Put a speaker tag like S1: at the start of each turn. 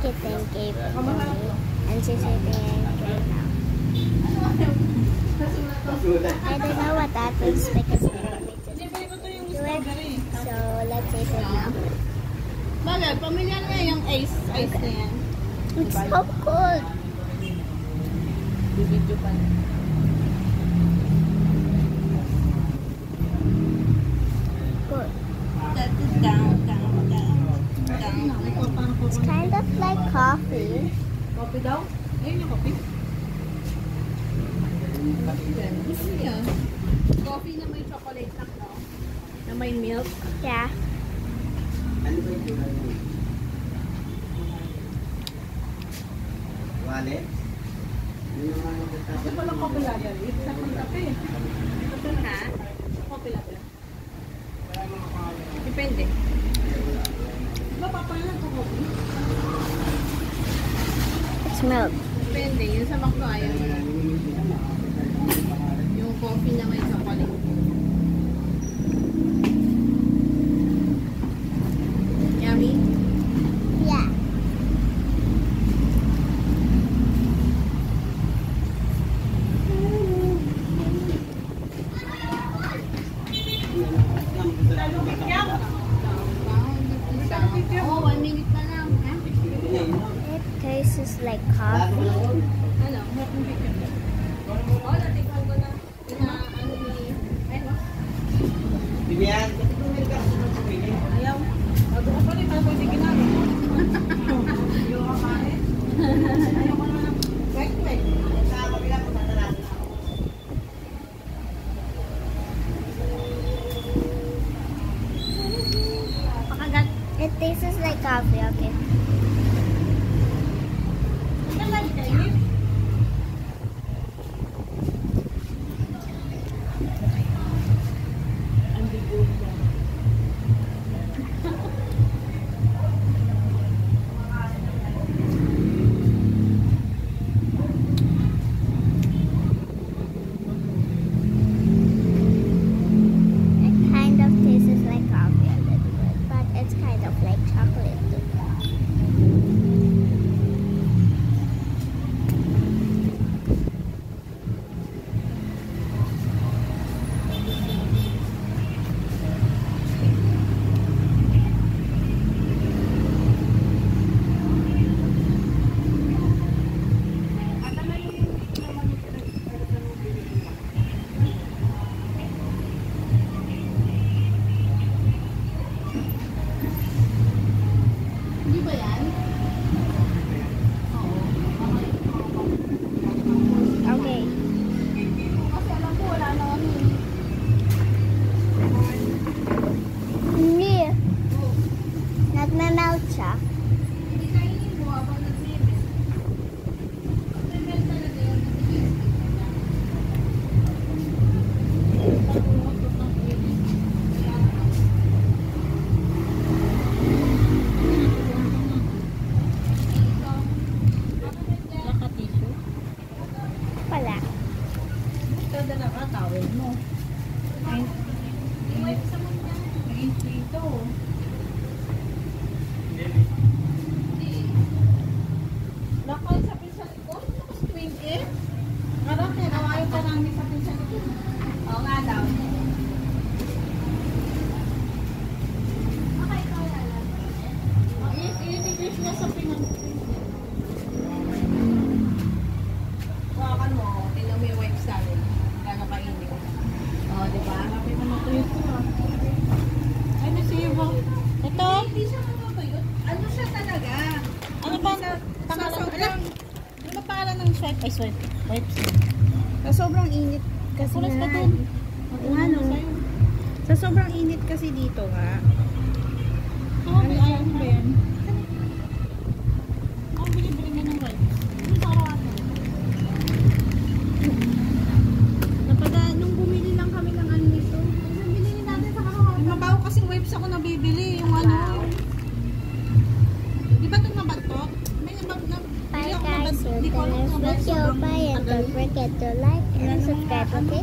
S1: Kitten gave it to me, and she's eating it right now. I don't know what that is because I haven't do it. So let's eat it now.
S2: Bagay, pamilya nga yung ice na yan.
S1: It's so cold.
S2: Bibidyo pa na.
S1: Good.
S2: Down.
S1: It's kind of like coffee.
S2: Coffee daw? Ayun yung coffee. Ano yan? Coffee na may chocolate lang daw. Na may milk.
S1: Yeah.
S3: Wallet?
S2: Ito pala coffee lang yan. Ito sa kape. Ito na? Coffee lang yan. Depende. Diba papalan ko coffee?
S1: It's milk.
S2: Depende. Yun sa McDo ayaw mo. Yung coffee na may chocolate. Yummy?
S1: Yeah.
S2: Oh, 1 minute na lang.
S1: It tastes like coffee.
S2: Ano? Oh, natikman ko na. Ano ni... Ayun.
S3: Bibiyan,
S2: Ayaw. Bago ko pa rin, bago hindi ginagawa. Ayaw ka kain. Ayaw ko naman ng... Wait. Pakagat.
S1: It tastes like coffee, okay.
S2: Ano lang kayo? Ang bigo niya.
S1: It kind of tastes like coffee a little bit, but it's kind of like chocolate too.
S2: Hindi ba yan?
S1: Okay.
S2: Kasi alam ko wala na kami.
S1: Hindi. Nagmamelt siya.
S2: Hindi kainin mo habang nag-level. Nag-level talaga yun. Naka-tissue?
S1: Wala.
S2: Kada na ka, towel mo. Ay, init sa mga naging dito. Lakay sa pinsan ko? Ano kasi 20? Karang kinawayo pa namin sa pinsan ko. Oo nga daw. Okay, ikaw lang. I-decrease niya sa pinang. Hawakan mo, tingnan mo yung wipes namin. Gano'n kainit. Oo, diba? Kapit naman ito yun. Ay, nasibo. Ito? Hindi siya matutuyot. Ano siya talaga? Ano ba? Ano ba pangalan ng swipe? Ay, swipe. Wipes.
S4: Sa sobrang init kasi
S2: Kulas pa
S4: nga.
S2: dun.
S4: Ano? Sa sobrang init kasi dito nga.
S2: Ano ba yan? Ang bili-bili nga ng wipes. Ano sa araw?
S4: Nung bumili lang kami ng ano nito.
S2: Bilhin natin sa araw.
S4: Mabaho kasing wipes ako nabibili. Yung ano.
S2: Di ba itong nabatot? May nabatot na.
S1: Bye guys, see you in the next video. Bye and don't forget to like and subscribe, okay?